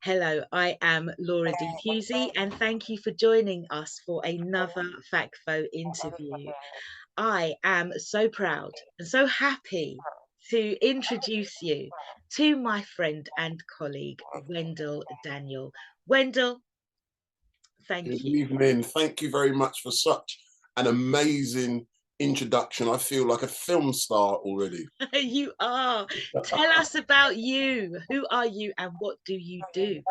Hello, I am Laura D. Pusey, and thank you for joining us for another FactFo interview. I am so proud and so happy to introduce you to my friend and colleague, Wendell Daniel. Wendell, thank Good you. evening. Thank you very much for such an amazing introduction. I feel like a film star already. You are. Tell us about you. Who are you and what do you do?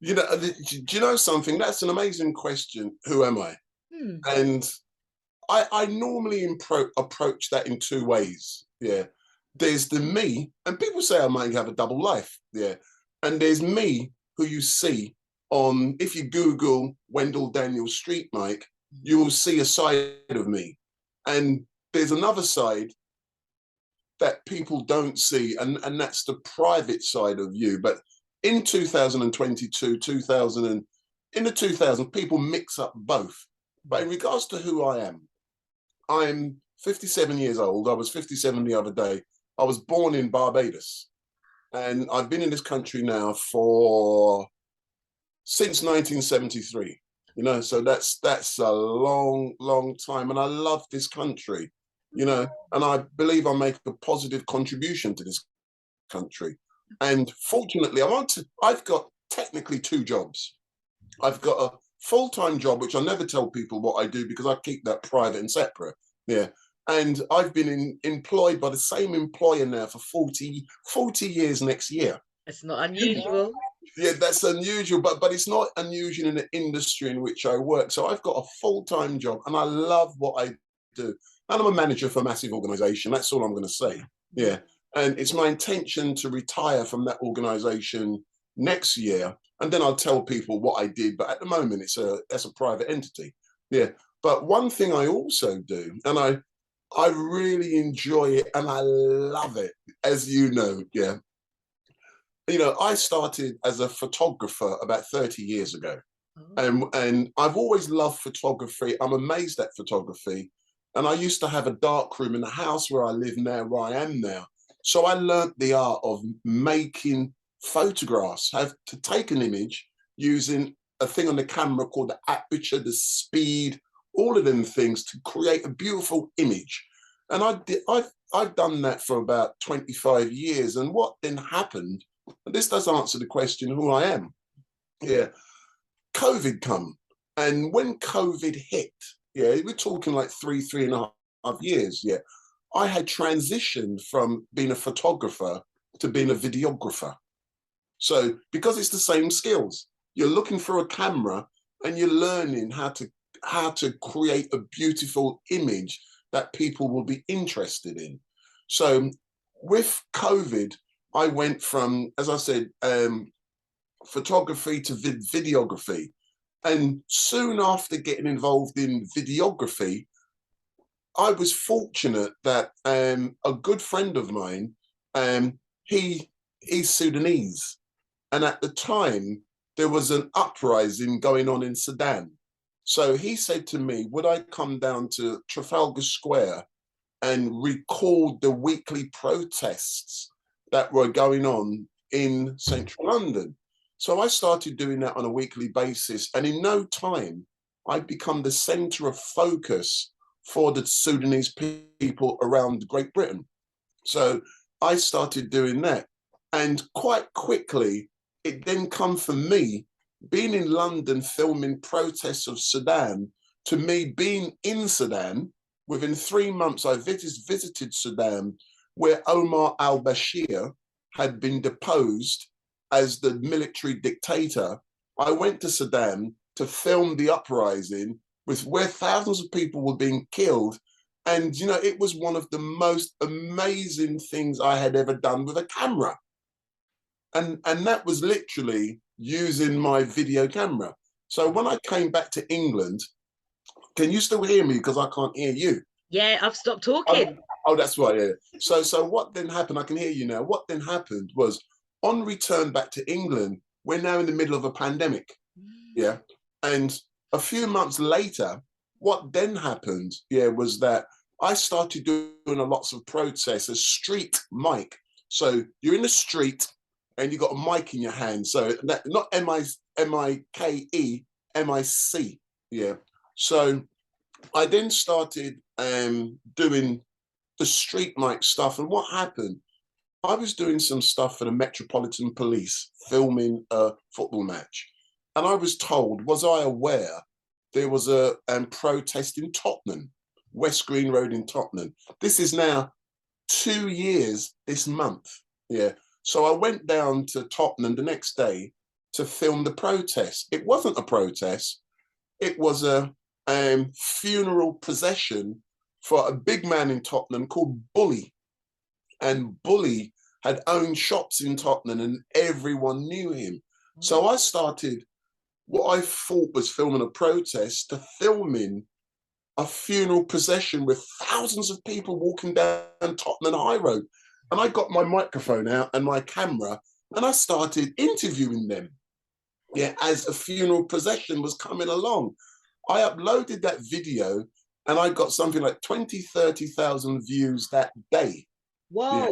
Do you know something? That's an amazing question. Who am I? Hmm. And I normally approach that in two ways. Yeah. There's the me, and people say I might have a double life. Yeah. And there's me who you see on, if you Google Wendell Daniel StreetMic, you will see a side of me. And there's another side that people don't see, and that's the private side of you. But in 2022, 2000, in the 2000s, people mix up both. But in regards to who I am, I'm 57 years old. I was 57 the other day. I was born in Barbados, and I've been in this country now since 1973. So that's a long time, and I love this country. And I believe I make a positive contribution to this country. And fortunately, I've got technically two jobs. I've got a full-time job, which I never tell people what I do because I keep that private and separate. Yeah. And I've been employed by the same employer now for 40 years next year. It's not unusual. Yeah, that's unusual, but it's not unusual in the industry in which I work. So I've got a full-time job and I love what I do. And I'm a manager for a massive organization. That's all I'm going to say. Yeah. And it's my intention to retire from that organization next year. And then I'll tell people what I did. But at the moment, that's a private entity. Yeah. But one thing I also do, and I really enjoy it and I love it, as you know, yeah. I started as a photographer about 30 years ago. And I've always loved photography. I'm amazed at photography. And I used to have a dark room in the house where I live now, where I am now. So I learned the art of making photographs, have to take an image using a thing on the camera called the aperture, the speed, all of them things to create a beautiful image. And I've done that for about 25 years. And what then happened, and this does answer the question who I am. Yeah. COVID come. And when COVID hit, yeah, we're talking like three and a half years. Yeah. I had transitioned from being a photographer to being a videographer. So because it's the same skills, you're looking for a camera and you're learning how to create a beautiful image that people will be interested in. So with COVID, I went from, as I said, photography to videography. And soon after getting involved in videography, I was fortunate that a good friend of mine, he's Sudanese. And at the time, there was an uprising going on in Sudan. So he said to me, would I come down to Trafalgar Square and record the weekly protests that were going on in central London? So I started doing that on a weekly basis. And in no time, I'd become the center of focus for the Sudanese people around Great Britain. So I started doing that. And quite quickly, it then come for me, being in London filming protests of Sudan, to me being in Sudan. Within 3 months, I visited Sudan, where Omar al-Bashir had been deposed as the military dictator. I went to Sudan to film the uprising where thousands of people were being killed. And, it was one of the most amazing things I had ever done with a camera. And that was literally using my video camera. So when I came back to England, can you still hear me? Because I can't hear you. Yeah, I've stopped talking. Oh, that's right, yeah. So what then happened, I can hear you now. What then happened was, on return back to England, we're now in the middle of a pandemic, yeah? And a few months later, what then happened, yeah, was that I started doing lots of protests as StreetMic. So you're in the street, and you got a mic in your hand. So that, not M-I-K-E, M-I-C. Yeah. So I then started doing the StreetMic stuff. And what happened, I was doing some stuff for the Metropolitan Police, filming a football match. And I was told, was I aware there was a protest in Tottenham, West Green Road in Tottenham. This is now 2 years this month. Yeah. So I went down to Tottenham the next day to film the protest. It wasn't a protest. It was a funeral procession for a big man in Tottenham called Bully. And Bully had owned shops in Tottenham and everyone knew him. So I started what I thought was filming a protest to filming a funeral procession with thousands of people walking down Tottenham High Road. And I got my microphone out and my camera and I started interviewing them. Yeah, as a funeral procession was coming along. I uploaded that video and I got something like 20, 30,000 views that day. Whoa. Yeah.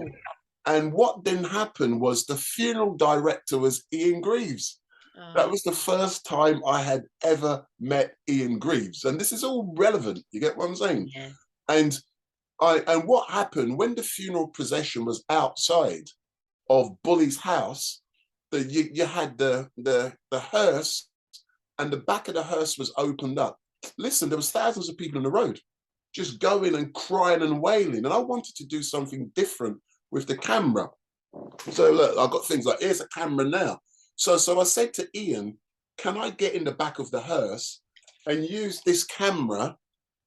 And what then happened was the funeral director was Ian Greaves. That was the first time I had ever met Ian Greaves. And this is all relevant. You get what I'm saying? Yeah. And what happened when the funeral procession was outside of Bully's house, you had the hearse, and the back of the hearse was opened up. Listen, there was thousands of people in the road just going and crying and wailing. And I wanted to do something different with the camera. So look, I've got things like, here's a camera now. So I said to Ian, can I get in the back of the hearse and use this camera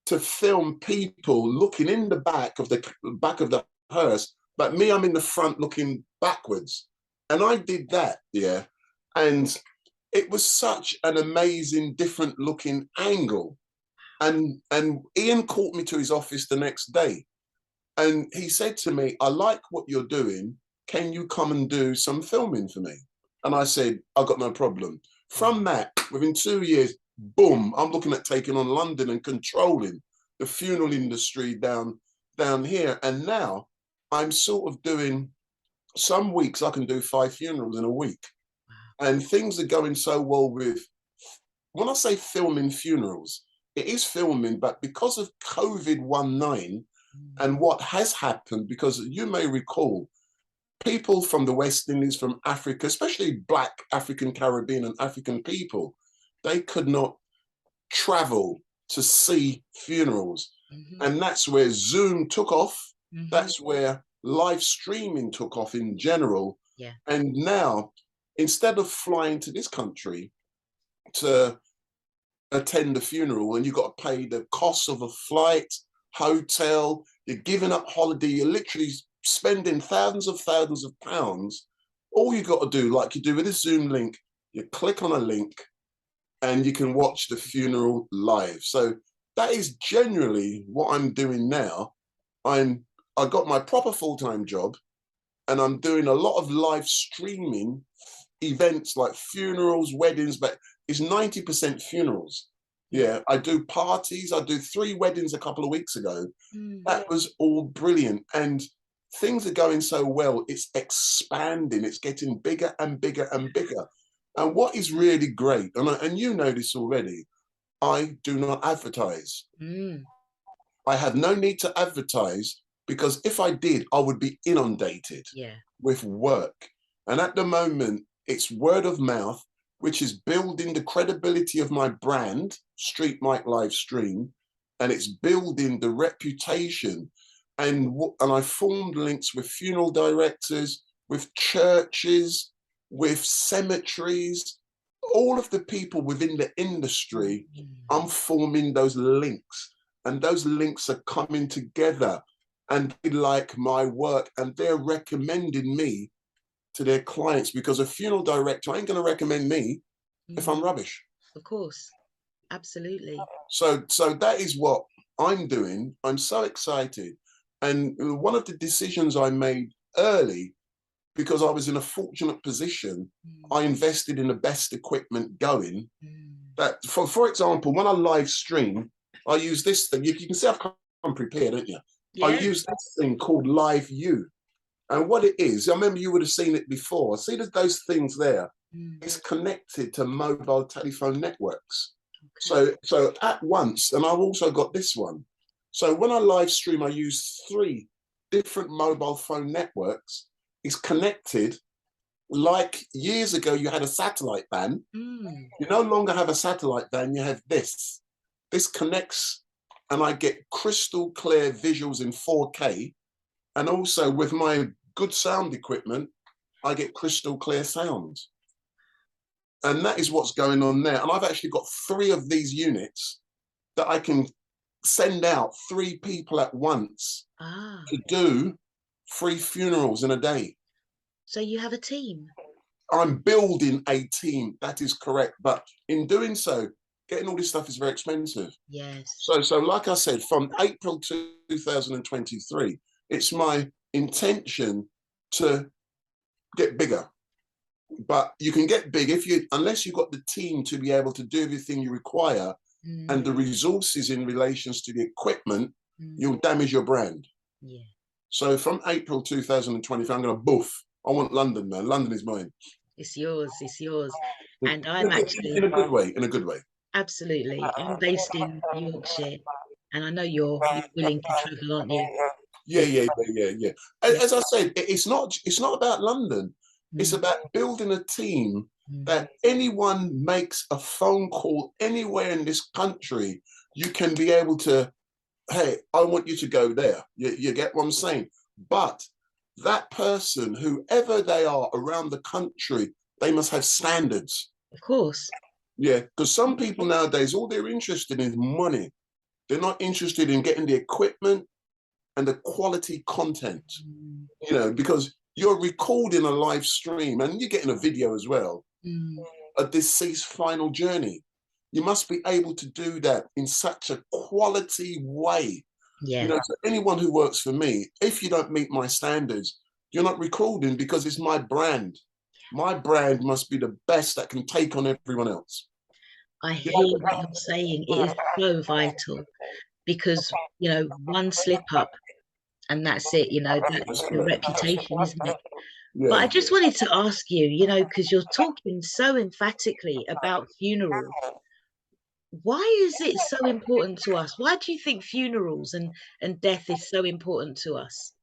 to film people looking in the back of the hearse, but me, I'm in the front looking backwards. And I did that, yeah. And it was such an amazing, different looking angle. And Ian called me to his office the next day. And he said to me, I like what you're doing. Can you come and do some filming for me? And I said, I've got no problem. From that, within 2 years, boom, I'm looking at taking on London and controlling the funeral industry down here. And now I'm sort of doing, some weeks I can do 5 funerals in a week. And things are going so well with, when I say filming funerals, it is filming, but because of COVID-19 and what has happened, because you may recall, people from the West Indies, from Africa, especially Black African, Caribbean and African people, they could not travel to see funerals. And that's where Zoom took off. That's where live streaming took off in general. Yeah. And now, instead of flying to this country to attend a funeral and you've got to pay the cost of a flight, hotel, you're giving up holiday, you're literally spending thousands of pounds. All you got to do, like you do with a Zoom link, you click on a link and you can watch the funeral live. So that is generally what I'm doing now. I got my proper full-time job and I'm doing a lot of live streaming events like funerals, weddings, but it's 90% funerals. Yeah, I do parties. I do 3 weddings a couple of weeks ago. That was all brilliant. And things are going so well. It's expanding. It's getting bigger and bigger and bigger. And what is really great, and you know this already, I do not advertise. I have no need to advertise because if I did, I would be inundated with work. And at the moment, it's word of mouth, which is building the credibility of my brand, StreetMic live stream, and it's building the reputation. And I formed links with funeral directors, with churches, with cemeteries, all of the people within the industry. I'm forming those links, and those links are coming together, and they like my work, and they're recommending me to their clients, because a funeral director ain't going to recommend me if I'm rubbish. Of course, absolutely. So that is what I'm doing. I'm so excited. And one of the decisions I made early, because I was in a fortunate position, I invested in the best equipment going. That, for example, when I live stream, I use this thing. You can see I've come prepared, don't you? Yeah. I use this thing called Live U. And what it is, I remember you would have seen it before. See those things there? It's connected to mobile telephone networks. Okay. So at once, and I've also got this one. So when I live stream, I use 3 different mobile phone networks. It's connected. Like years ago, you had a satellite ban. You no longer have a satellite ban, you have this. This connects, and I get crystal clear visuals in 4K. And also with my good sound equipment, I get crystal clear sounds. And that is what's going on there. And I've actually got 3 of these units that I can send out 3 people at once to do 3 funerals in a day. So you have a team? I'm building a team, that is correct. But in doing so, getting all this stuff is very expensive. Yes. So like I said, from April 2023, it's my intention to get bigger. But you can get big unless you've got the team to be able to do everything you require and the resources in relations to the equipment, you'll damage your brand. Yeah. So from April 2023, I'm going to boof. I want London, man. London is mine. It's yours. It's yours. And In I'm a, actually, in a good way. In a good way. absolutely, I'm based in Yorkshire, and I know you're willing to travel, aren't you? Yeah. Yeah. As I said, it's not about London. It's about building a team that anyone makes a phone call anywhere in this country, you can be able to, hey, I want you to go there. You get what I'm saying? But that person, whoever they are around the country, they must have standards. Of course. Yeah, because some people nowadays, all they're interested in is money. They're not interested in getting the equipment and the quality content, because you're recording a live stream and you're getting a video as well, a deceased final journey. You must be able to do that in such a quality way. Yeah. So anyone who works for me, if you don't meet my standards, you're not recording, because it's my brand. My brand must be the best that can take on everyone else. I hear what you're saying. It is so vital because, one slip up and that's it, that's your reputation, isn't it? But I Yeah. just wanted to ask you, because you're talking so emphatically about funerals. Why is it so important to us? Why do you think funerals and death is so important to us?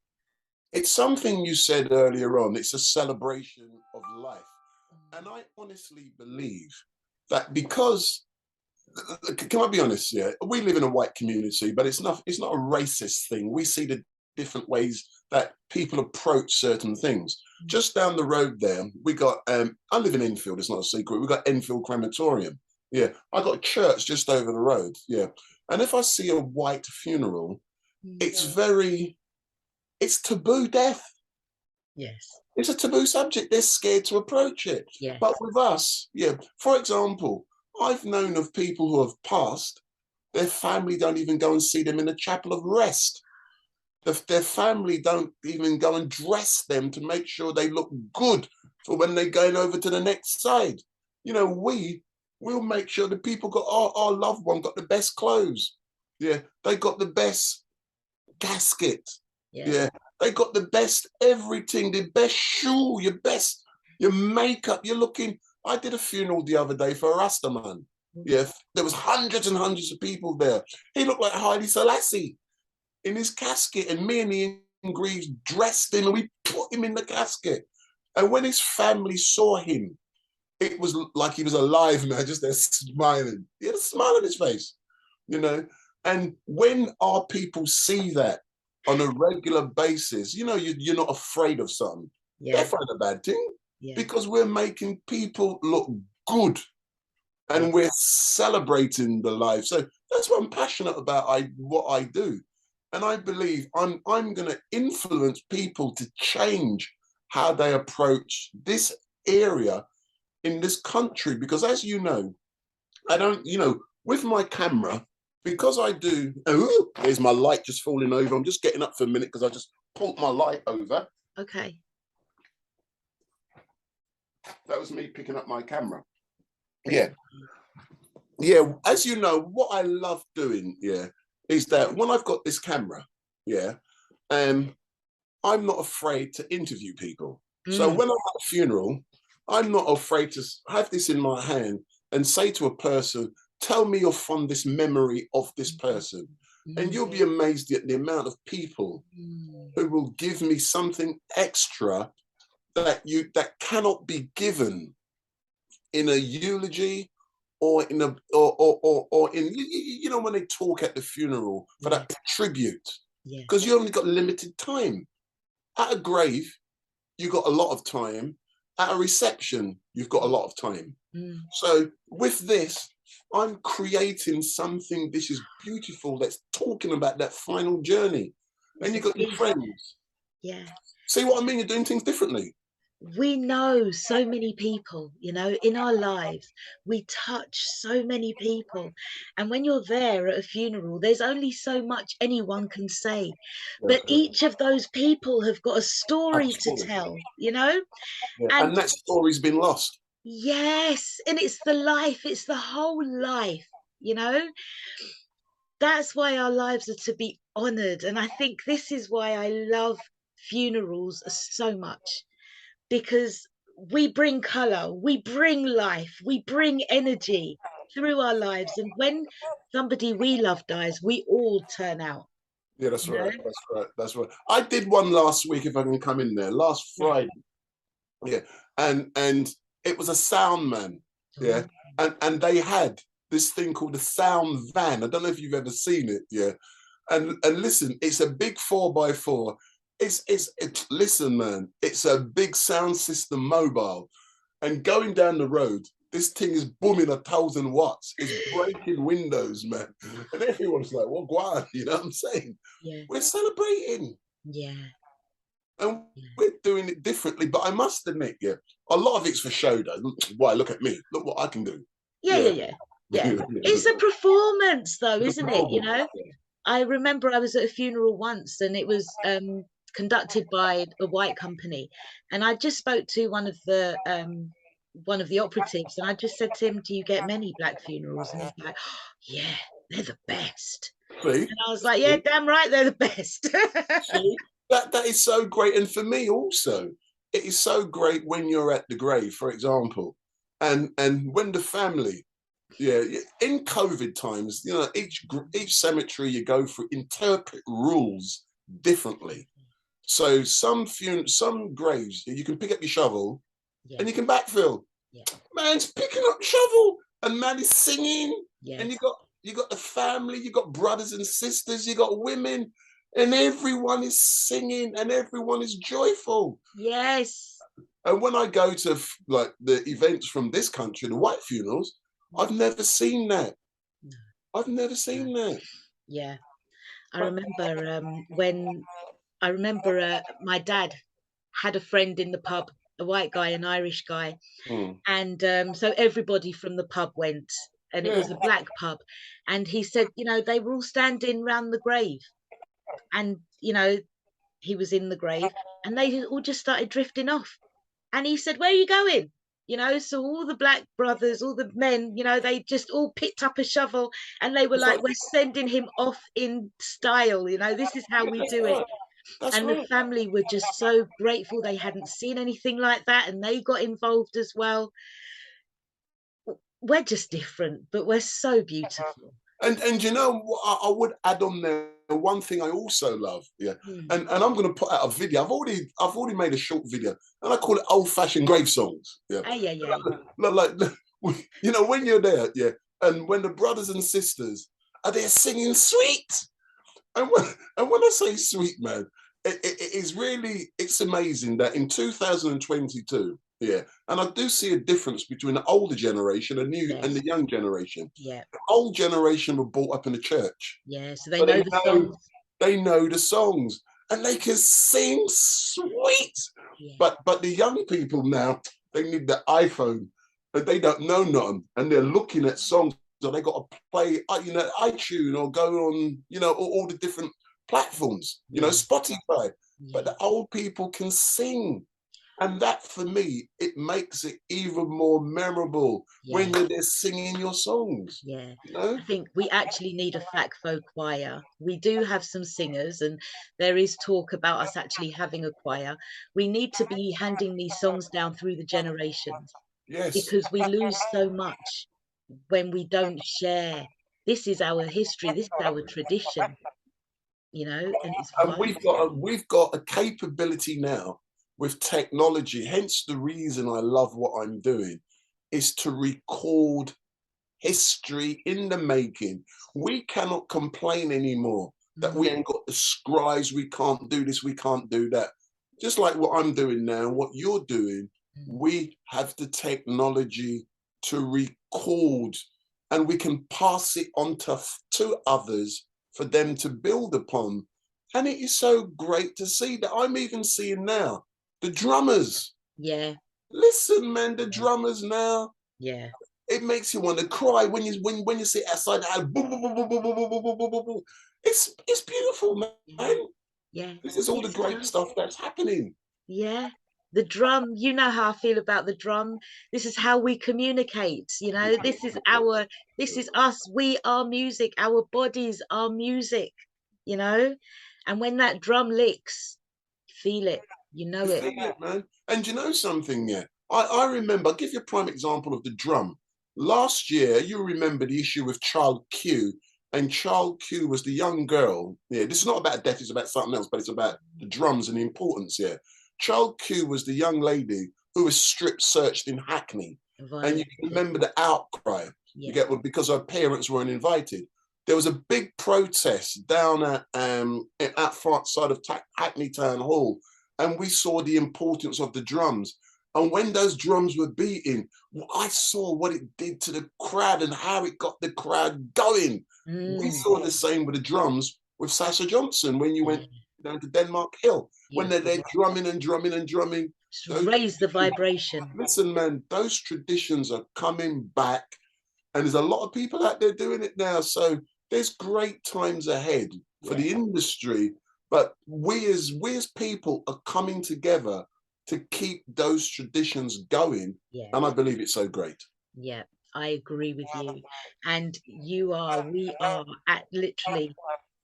It's something you said earlier on. It's a celebration of life. And I honestly believe that because, can I be honest? Yeah, we live in a white community, but it's not a racist thing. We see the different ways that people approach certain things. Just down the road there, we got, I live in Enfield, it's not a secret. We got Enfield Crematorium. Yeah, I got a church just over the road. Yeah. And if I see a white funeral, it's taboo death. Yes. It's a taboo subject. They're scared to approach it. Yes. But with us, yeah, for example, I've known of people who have passed, their family don't even go and see them in a chapel of rest. Their family don't even go and dress them to make sure they look good for when they're going over to the next side. We'll make sure the people got our loved one got the best clothes. Yeah, they got the best casket. Yeah, they got the best everything, the best shoe, your makeup. You're looking. I did a funeral the other day for a Rasta man. Yeah, there was hundreds and hundreds of people there. He looked like Haile Selassie in his casket, and me and the Ingreaves dressed him and we put him in the casket. And when his family saw him, it was like he was alive, man, just there smiling. He had a smile on his face, And when our people see that on a regular basis, you're not afraid of something. That's not a bad thing, because we're making people look good and we're celebrating the life. So that's what I'm passionate about, what I do. And I believe I'm going to influence people to change how they approach this area in this country. Because as you know, I don't, with my camera, because I do, there's my light just falling over. I'm just getting up for a minute because I just pulled my light over. Okay. That was me picking up my camera. Yeah. Yeah, as you know, what I love doing, is that when I've got this camera, I'm not afraid to interview people. So Mm. when I'm at a funeral, I'm not afraid to have this in my hand and say to a person, tell me your fondest memory of this person. And Mm. you'll be amazed at the amount of people Mm. who will give me something extra that cannot be given in a eulogy or in a or in when they talk at the funeral for Yeah. that tribute, Yeah. because you only got limited time. At a grave, you got a lot of time. At a reception, you've got a lot of time. Mm. So with this, I'm creating something. This is beautiful. That's talking about that final journey, and It's you a got your piece. friends. Yeah. See what I mean? You're doing things differently. We know so many people, in our lives. We touch so many people. And when you're there at a funeral, there's only so much anyone can say. That's But correct. each of those people have got a story to Absolutely. tell. Yeah. And And that story's been lost. yes, and it's the life, it's the whole life. That's why our lives are to be honored. And I think this is why I love funerals so much, because we bring color, we bring life, we bring energy through our lives. And when somebody we love dies, we all turn out, Yeah, that's you know? right. That's right. That's right. I did one last week, if I can come in there, last Yeah. Friday. Yeah. And it was a sound man. Yeah. Oh, And they had this thing called a sound van. I don't know if you've ever seen it. Yeah. And listen, it's a big 4x4. It's listen, man, it's a big sound system mobile. And going down the road, this thing is booming 1,000 watts. It's breaking windows, man. And everyone's like, well, go on, you know what I'm saying? yeah, We're celebrating yeah, and yeah. we're doing it differently. But I must admit, yeah, a lot of it's for show, though. Why, look at me. Look what I can do. Yeah, yeah, Yeah. yeah, yeah. It's a performance though, The isn't it? performance. I remember I was at a funeral once and it was conducted by a white company. And I just spoke to one of the operatives, and I just said to him, do you get many black funerals? And he's like, oh, yeah, they're the best. See? And I was like, yeah, damn right, they're the best. See? That is so great. And for me also, it is so great when you're at the grave, for example, and when the family, yeah, in COVID times, each cemetery you go through interpret rules differently. So some graves you can pick up your shovel Yeah, and you can backfill. yeah, Man's picking up shovel and man is singing, and yes, you got the family, you got brothers and sisters, you got women, and everyone is singing and everyone is joyful. yes. And when I go to like the events from this country, the white funerals, I've never seen that. No, I've never no. seen that. Yeah. I But remember when I remember my dad had a friend in the pub, a white guy, an Irish guy, mm, and so everybody from the pub went, and it yeah, was a black pub, and he said, they were all standing round the grave, and he was in the grave, and they all just started drifting off, and he said, "Where are you going?" So all the black brothers, all the men, they just all picked up a shovel, and they were that's right. like, "We're sending him off in style. This is how Yeah, we that's do it." right. That's And the right. family were just so grateful. They hadn't seen anything like that, and they got involved as well. We're just different, but we're so beautiful. And you know what I would add on there, one thing I also love, yeah. Mm. And I'm gonna put out a video. I've already made a short video and I call it old fashioned grave songs. Yeah. Ay, ay, ay. Like when you're there, yeah, and when the brothers and sisters are there singing sweet. And when I say sweet, man, it is really, it's amazing that in 2022, yeah, and I do see a difference between the older generation and Yes. the young generation. Yeah. The old generation were brought up in the church, Yeah. So they so know the songs. they know the songs and they can sing sweet. Yeah. But the young people now, they need the iPhone, but they don't know nothing, and they're looking at songs. So they got to play, iTunes or go on, all the different platforms, Yeah. Spotify. But Yeah. the old people can sing. And that, for me, it makes it even more memorable Yeah. when you're there singing your songs, Yeah, you know? I think we actually need a FACFO choir. We do have some singers, and there is talk about us actually having a choir. We need to be handing these songs down through the generations, Yes. because we lose so much when we don't share. This is our history, this is our tradition, and it's And vital. we've got a capability now with technology, hence the reason I love what I'm doing, is to record history in the making. We cannot complain anymore that we Mm, ain't got the scribes, we can't do this, we can't do that. Just like what I'm doing now, what you're doing, mm. we have the technology to record, and we can pass it on to others for them to build upon. And it is so great to see that I'm even seeing now the drummers. Yeah, Listen, man, the yeah, drummers now, yeah, it makes you want to cry when you sit outside the house. Boom, boom, boom, boom, boom, boom, boom, boom, boom, boom, boom, boom. It's beautiful, yeah, man. yeah. This is all the Yes, it great does. stuff that's happening. Yeah. The drum, you know how I feel about the drum. This is how we communicate, this is us. We are music. Our bodies are music, you know? And when that drum licks, feel it, you know You it. feel it, man. And you know something, yeah? I remember, I'll give you a prime example of the drum. Last year, you remember the issue with Child Q, and Child Q was the young girl. Yeah, this is not about death, it's about something else, but it's about the drums and the importance, yeah. Child Q was the young lady who was strip searched in Hackney. And you can Violated. remember the outcry, you Yeah. get, well, because her parents weren't invited. There was a big protest down at front side of Hackney Town Hall, and we saw the importance of the drums. And when those drums were beating, I saw what it did to the crowd and how it got the crowd going. We Mm, saw the same with the drums with Sasha Johnson when you yeah. went down to Denmark Hill, when they're Beautiful. there drumming and drumming and drumming. Just Those raise the traditions, vibration. listen, man, those traditions are coming back, and there's a lot of people out there doing it now. So there's great times ahead for Yeah. the industry, but we as people are coming together to keep those traditions going, Yeah. and I believe it's so great. Yeah, I agree with you. And we are at literally,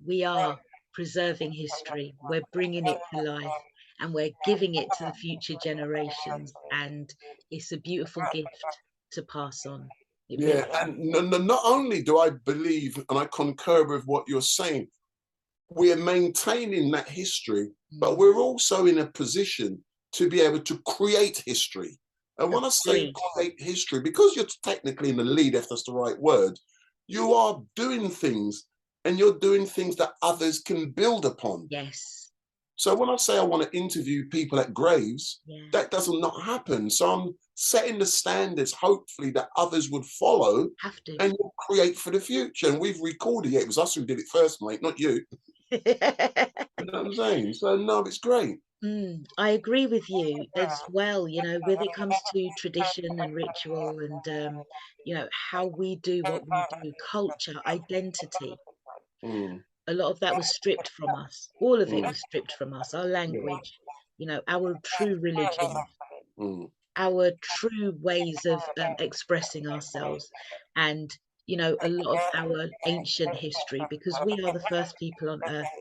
we are preserving history. We're bringing it to life, and we're giving it to the future generations. And it's a beautiful gift to pass on. It Yeah, really is. and not only do I believe and I concur with what you're saying, we're maintaining that history, but Mm, we're also in a position to be able to create history. And when I say agree. create history, because you're technically in the lead, if that's the right word, you are doing things, and you're doing things that others can build upon. Yes. So when I say I want to interview people at graves, Yeah. that does not happen. So I'm setting the standards, hopefully, that others would follow Have to. and you'll create for the future. And we've recorded it. It was us who did it first, mate, not you. You know what I'm saying? So no, it's great. I agree with you as well, when it comes to tradition and ritual and, how we do what we do, culture, identity. Mm, A lot of that was stripped from us. All of it mm, was stripped from us. Our yeah, language, our true religion, mm, our true ways of expressing ourselves, and, a lot of our ancient history, because we are the first people on earth.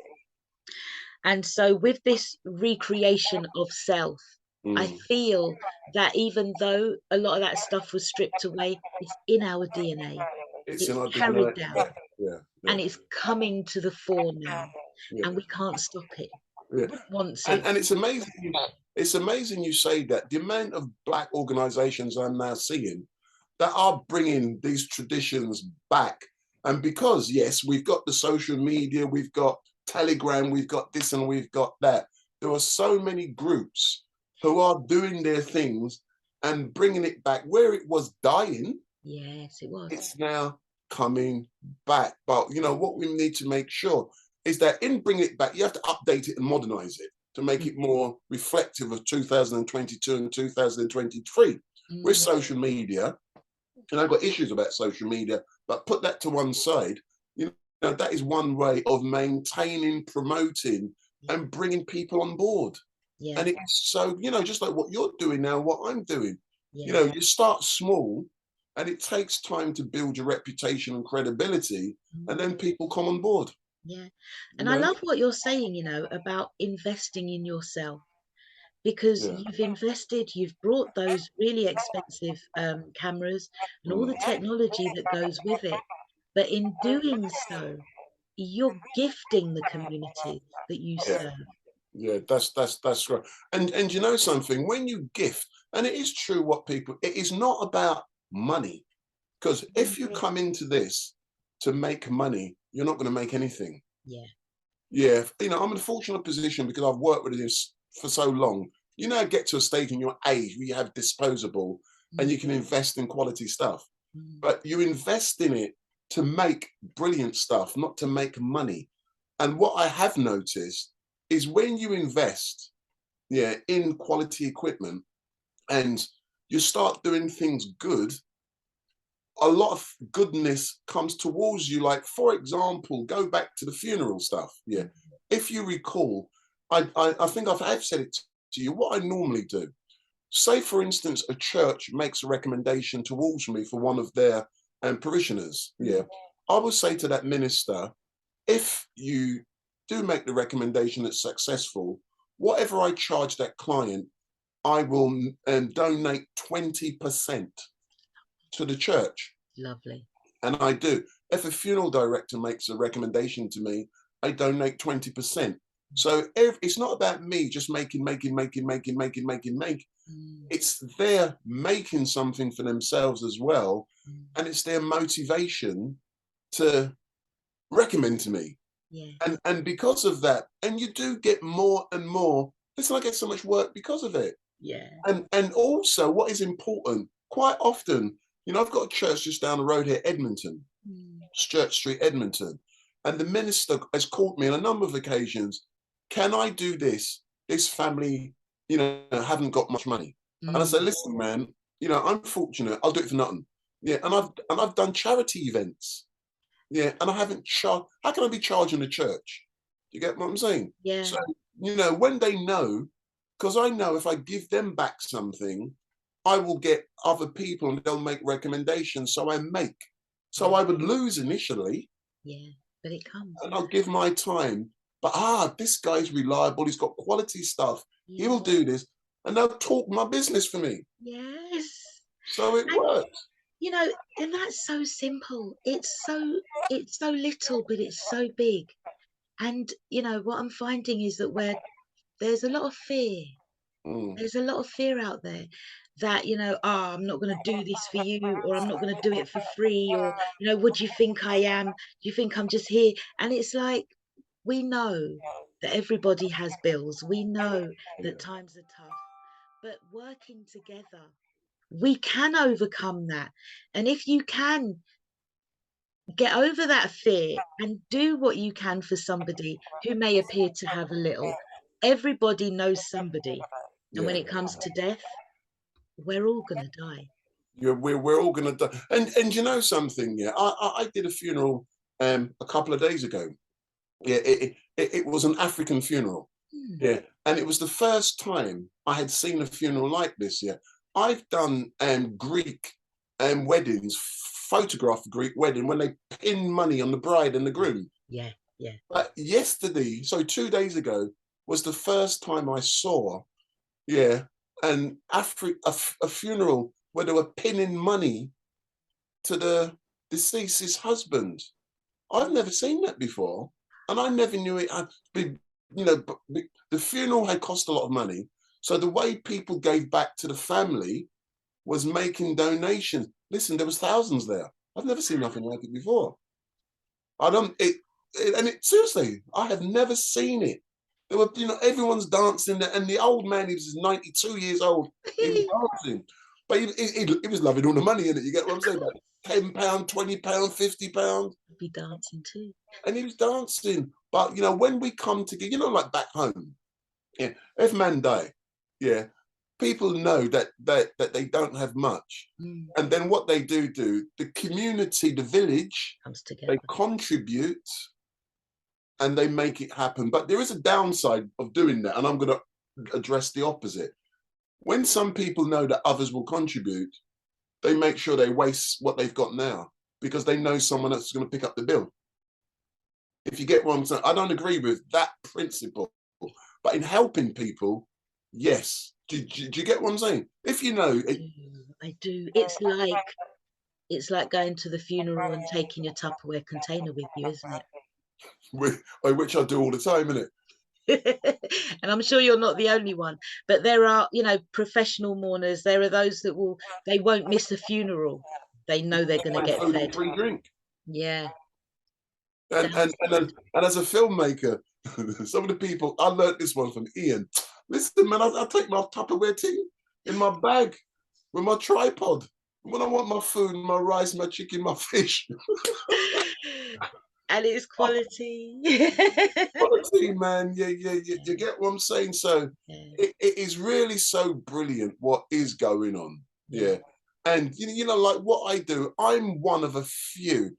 And so, with this recreation of self, I mm. feel that even though a lot of that stuff was stripped away, it's in our DNA. It's in It's our carried DNA. Yeah, down, yeah, yeah, and it's coming to the fore now, yeah, and we can't stop it. yeah. Wouldn't want And to. and it's amazing. It's amazing you say that. The amount of black organisations I'm now seeing that are bringing these traditions back, and because yes, we've got the social media, we've got Telegram, we've got this and we've got that. There are so many groups who are doing their things and bringing it back where it was dying. Yes, it was. It's now coming back. But you know what we need to make sure is that in bringing it back, you have to update it and modernize it to make Mm, it more reflective of 2022 and 2023. With mm, social media, and I've got issues about social media, but put that to one side. You know, that is one way of maintaining, promoting, yeah, and bringing people on board. Yeah. And it's so, just like what you're doing now, what I'm doing. Yeah. You start small, and it takes time to build your reputation and credibility, and Mm. then people come on board. Yeah. You And I know? love what you're saying, about investing in yourself, because Yeah. you've invested, you've brought those really expensive cameras and all Mm. the technology that goes with it. But in doing so, you're gifting the community that you Yeah. serve. Yeah, that's right. And you know something, when you gift, and it is true what people, it is not about money. Because Mm. if you come into this to make money, you're not going to make anything. Yeah. Yeah, I'm in a fortunate position because I've worked with this for so long. Get to a stage in your age where you have disposable and Mm. you can invest in quality stuff. Mm. But you invest in it to make brilliant stuff, not to make money. And what I have noticed is when you invest, in quality equipment and you start doing things good, a lot of goodness comes towards you. Like, for example, go back to the funeral stuff. Yeah. Mm. If you recall, I think I've said it to you, what I normally do. Say, for instance, a church makes a recommendation towards me for one of their parishioners. Yeah. Mm. I would say to that minister, if you do make the recommendation that's successful, whatever I charge that client, I will donate 20% to the church. Lovely. And I do. If a funeral director makes a recommendation to me, I donate 20%. So it's not about me just making. Mm. It's they're making something for themselves as well. Mm. And it's their motivation to recommend to me. Yeah. And because of that, and you do get more and more. Listen, I get so much work because of it. Yeah. And also what is important, quite often, I've got a church just down the road here, Edmonton, Mm. Church Street, Edmonton. And the minister has called me on a number of occasions. Can I do this? This family, haven't got much money. And I Mm. say, listen, man, I'm fortunate. I'll do it for nothing. Yeah, and I've done charity events. Yeah, and I haven't charged. How can I be charging the church? Do you get what I'm saying? Yeah. So, when they know, because I know if I give them back something, I will get other people and they'll make recommendations. So I make. So Yeah. I would lose initially Yeah. But it comes. and I'll give my time. But this guy's reliable. He's got quality stuff. He Yeah. will do this. And they'll talk my business for me. Yes. So it And works. and that's so simple. It's so little, but it's so big. And what I'm finding is that where there's a lot of fear, Mm, there's a lot of fear out there that, oh, I'm not going to do this for you, or I'm not going to do it for free, or, what do you think I am? Do you think I'm just here? And it's like, we know that everybody has bills. We know that yeah. times are tough, but working together, we can overcome that. And if you can get over that fear and do what you can for somebody who may appear to have a little, everybody knows somebody. And when Yeah. it comes to death, we're all gonna die. We're all gonna die. And you know something, yeah. I did a funeral a couple of days ago. Yeah, it was an African funeral. Hmm. Yeah, and it was the first time I had seen a funeral like this. Yeah, I've done Greek weddings, photographed Greek wedding when they pin money on the bride and the Yeah, groom. yeah, yeah. But yesterday, so 2 days ago, was the first time I saw, yeah, a funeral where they were pinning money to the deceased's husband. I've never seen that before, and I never knew it had been. The funeral had cost a lot of money, so the way people gave back to the family was making donations. Listen, there was thousands there. I've never seen nothing like it before. I don't. And it seriously, I have never seen it. There were, everyone's dancing, and the old man, he was 92 years old. He was dancing, but he was loving all the money in it. You get what I'm saying? Like £10, £20, £50. I'd be dancing too. And he was dancing. But when we come together, like back home, yeah, if man die, yeah, people know that they don't have much. Mm. And then what they do, the community, the village, Comes they together. contribute and they make it happen. But there is a downside of doing that, and I'm gonna address the opposite. When some people know that others will contribute, they make sure they waste what they've got now because they know someone else is going to pick up the bill. If you get what I'm saying, I don't agree with that principle, but in helping people, yes. Do you get what I'm saying? If you know, I do. It's like going to the funeral and taking your Tupperware container with you, isn't which I do all the time, innit? it? And I'm sure you're not the only one. But there are, professional mourners. There are those that they won't miss a funeral. They know they're going to get Food and fed. free drink. Yeah. And as a filmmaker, some of the people, I learned this one from Ian. Listen, man, I take my Tupperware thing in my bag with my tripod. When I want my food, my rice, my chicken, my fish. And it's quality. Quality, man. Yeah, you get what I'm saying? So Yeah. it is really so brilliant what is going on. Yeah. And, like what I do, I'm one of a few.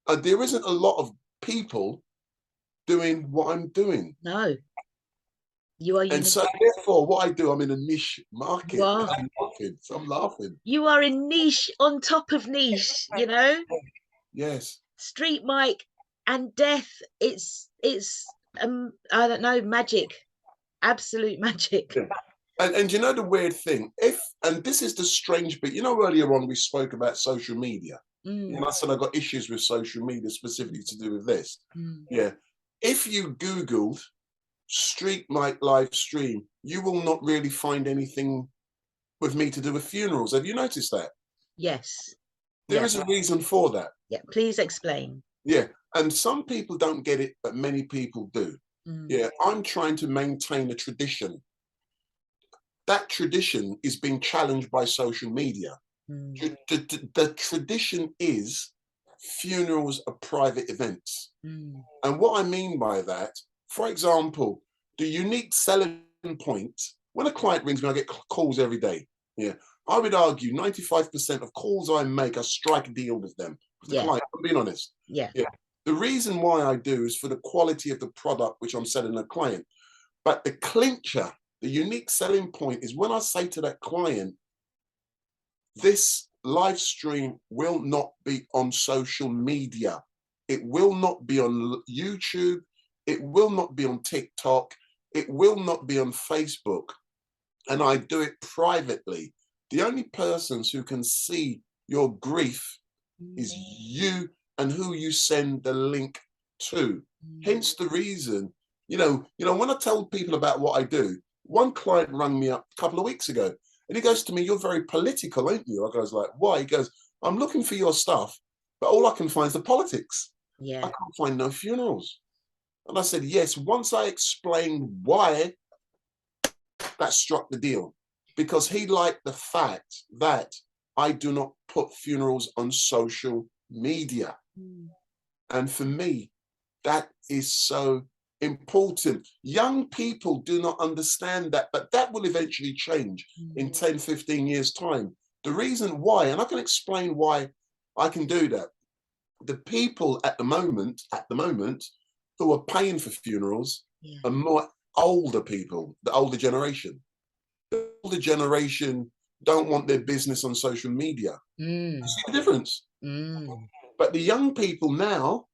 There isn't a lot of people doing what I'm doing. No. You are unique. And so therefore, what I do, I'm in a niche market. Wow. I'm laughing. You are in niche on top of niche, Yes. StreetMic and death. It's I don't know, magic. Absolute magic. Yeah. And you know the weird thing, and this is the strange bit, earlier on we spoke about social media. And I said I got issues with social media specifically to do with this. Yeah. If you Googled StreetMic live stream, you will not really find anything with me to do with funerals. Have you noticed that? Yes. There is a reason for that. Yeah, please explain. Yeah. And some people don't get it, but many people do. Yeah. I'm trying to maintain a tradition. That tradition is being challenged by social media. The tradition is funerals are private events. And what I mean by that, for example, the unique selling point, when a client rings me, I get calls every day. Yeah. I would argue 95% of calls I make, I strike a deal with them, with the client, I'm being honest. Yeah. The reason why I do is for the quality of the product which I'm selling a client. But the clincher, the unique selling point is when I say to that client, this live stream will not be on social media. It will not be on YouTube. It will not be on TikTok. It will not be on Facebook. And I do it privately. The only persons who can see your grief is you and who you send the link to. Hence the reason, when I tell people about what I do, one client rang me up a couple of weeks ago and he goes to me, "You're very political, aren't you?" I goes like, "Why?" He goes, "I'm looking for your stuff, but all I can find is the politics. I can't find no funerals." And I said, yes, once I explained why, that struck the deal. Because he liked the fact that I do not put funerals on social media. And for me, that is so important. Young people do not understand that, but that will eventually change in 10, 15 years' time. The reason why, and I can explain why I can do that. The people at the moment who are paying for funerals are more older people, the older generation. The older generation don't want their business on social media. You see the difference? But the young people now,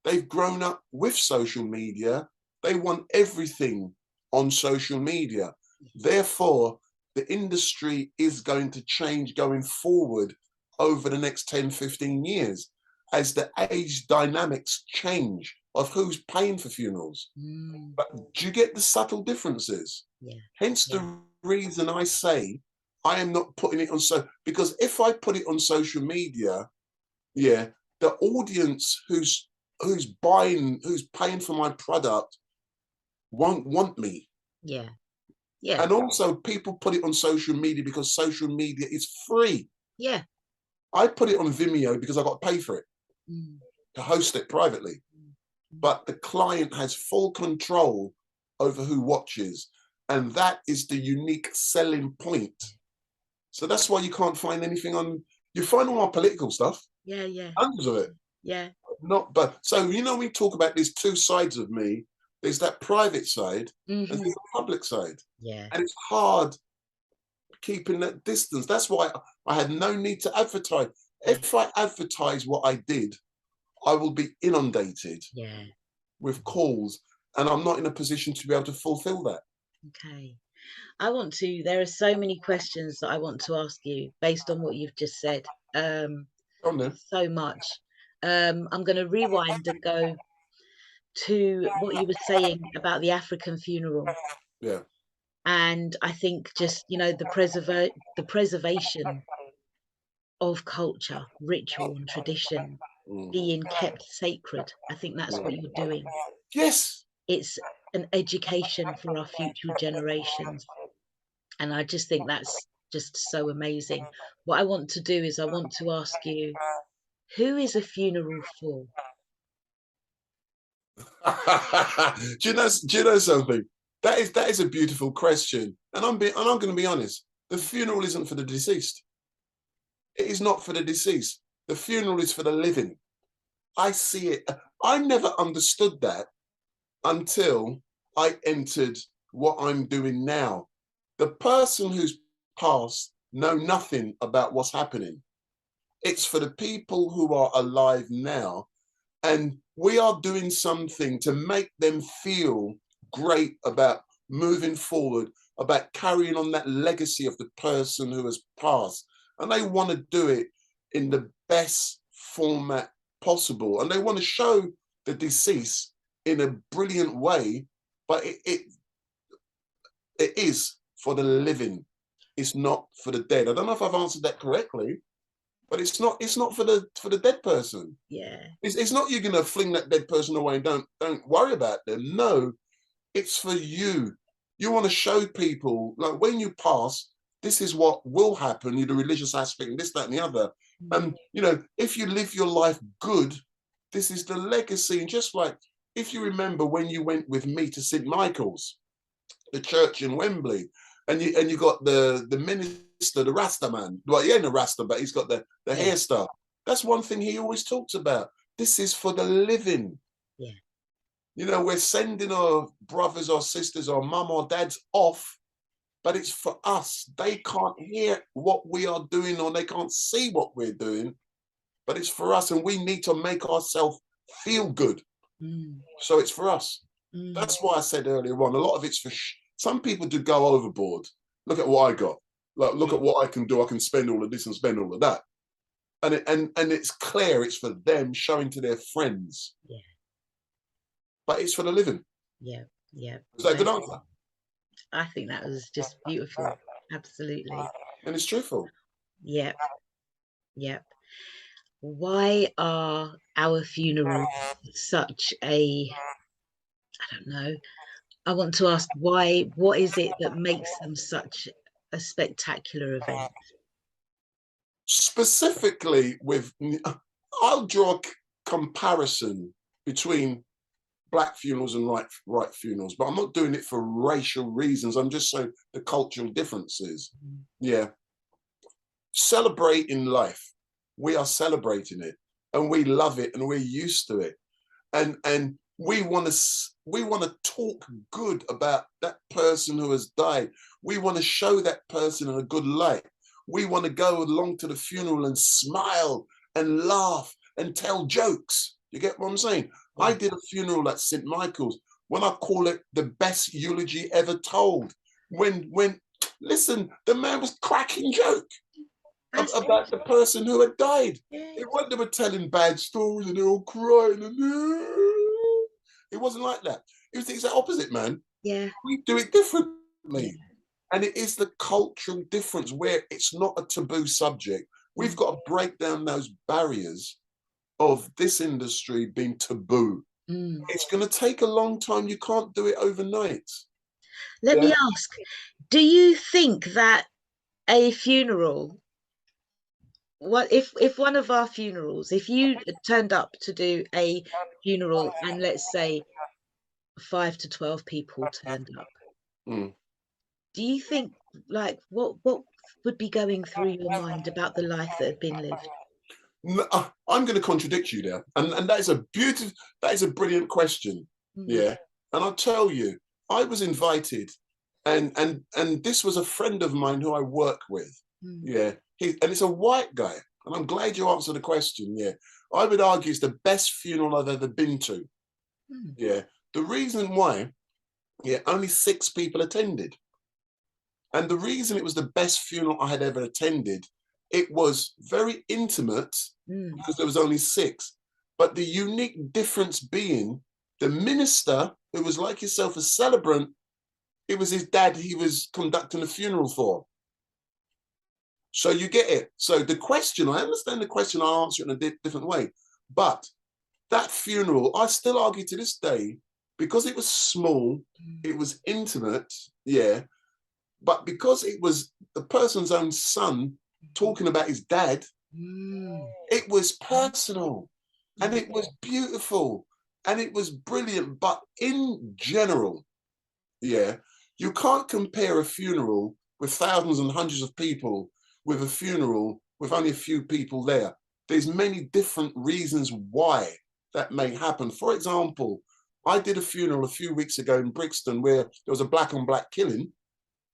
they've grown up with social media. They want everything on social media. Therefore, the industry is going to change going forward over the next 10, 15 years as the age dynamics change of who's paying for funerals. But do you get the subtle differences? Hence the reason I say I am not putting it on because if I put it on social media, the audience who's paying for my product won't want me. And also people put it on social media because social media is free. I put it on Vimeo because I got to pay for it to host it privately. But the client has full control over who watches. And that is the unique selling point. So that's why you can't find anything on, you find all my political stuff. Hundreds of it. Not, but so, we talk about these two sides of me. There's that private side and Mm-hmm. there's the public side. Yeah. And it's hard keeping that distance. That's why I had no need to advertise. Yeah. If I advertise what I did, I will be inundated Yeah. with calls, and I'm not in a position to be able to fulfill that. Okay. There are so many questions that I want to ask you based on what you've just said. On then. So much. I'm going to rewind and go to what you were saying about the African funeral. Yeah. And I think just, the preservation of culture, ritual, and tradition Mm. being kept sacred. I think that's what Mm. you're doing. Yes. It's an education for our future generations. And I just think that's just so amazing. What I want to do is I want to ask you, who is a funeral for? Do you know something? That is a beautiful question, and I'm going to be honest. The funeral isn't for the deceased. It is not for the deceased. The funeral is for the living. I see it. I never understood that until I entered what I'm doing now. The person who's passed know nothing about what's happening. It's for the people who are alive now. And we are doing something to make them feel great about moving forward, about carrying on that legacy of the person who has passed. And they want to do it in the best format possible. And they want to show the deceased in a brilliant way, but it is for the living. It's not for the dead. I don't know if I've answered that correctly, but it's not for the dead person. Yeah. It's not you're gonna fling that dead person away and don't worry about them. No, it's for you. You want to show people, like, when you pass, this is what will happen, the religious aspect and this, that, and the other. Mm. And if you live your life good, this is the legacy. And just like, if you remember when you went with me to St. Michael's, the church in Wembley, and you got the minister, the Rasta man. Well, he ain't a Rasta, but he's got the Yeah. hairstyle. That's one thing he always talks about. This is for the living. Yeah. We're sending our brothers or sisters or mum or dads off, but it's for us. They can't hear what we are doing, or they can't see what we're doing, but it's for us, and we need to make ourselves feel good. Mm. So it's for us. Mm. That's why I said earlier on, a lot of it's for some people do go overboard. Look at what I got. Like, look at what I can do. I can spend all of this and spend all of that. And it's clear it's for them, showing to their friends. Yeah. But it's for the living. Yeah. Yeah. Is that a good answer? I think that was just beautiful. Absolutely. And it's truthful. Yep. Yep. Why are our funerals such a, I don't know, I want to ask what is it that makes them such a spectacular event? Specifically I'll draw a comparison between black funerals and white funerals, but I'm not doing it for racial reasons. I'm just saying the cultural differences. Mm. Yeah. Celebrating life. We are celebrating it, and we love it, and we're used to it. And we want to talk good about that person who has died. We want to show that person in a good light. We want to go along to the funeral and smile and laugh and tell jokes. You get what I'm saying? Yeah. I did a funeral at St. Michael's, when I call it the best eulogy ever told. When listen, the man was cracking joke about the person who had died. Yeah. It wasn't they were telling bad stories and they're all crying and it wasn't like that. It was the exact opposite, man. Yeah. We do it differently. Yeah. And it is the cultural difference where it's not a taboo subject. We've got to break down those barriers of this industry being taboo. Mm. It's going to take a long time. You can't do it overnight. Let me ask, do you think that a funeral, what if one of our funerals, if you turned up to do a funeral and let's say 5 to 12 people turned up, do you think, like, what would be going through your mind about the life that had been lived? I'm going to contradict you there, and that is a brilliant question. Mm. Yeah, And I'll tell you, I was invited, and this was a friend of mine who I work with. Mm. Yeah, and it's a white guy. And I'm glad you answered the question. Yeah, I would argue it's the best funeral I've ever been to. Mm. Yeah, the reason why, yeah, only 6 people attended. And the reason it was the best funeral I had ever attended, it was very intimate Mm. because there was only 6. But the unique difference being the minister, who was like yourself, a celebrant, it was his dad he was conducting a funeral for. So you get it. So the question, I understand the question, I answer it in a different way. But that funeral, I still argue to this day, because it was small, Mm. it was intimate, yeah, but because it was the person's own son talking about his dad, Mm. it was personal and Mm. it was beautiful and it was brilliant. But in general, yeah, you can't compare a funeral with thousands and hundreds of people with a funeral with only a few people there. There's many different reasons why that may happen. For example, I did a funeral a few weeks ago in Brixton where there was a black on black killing.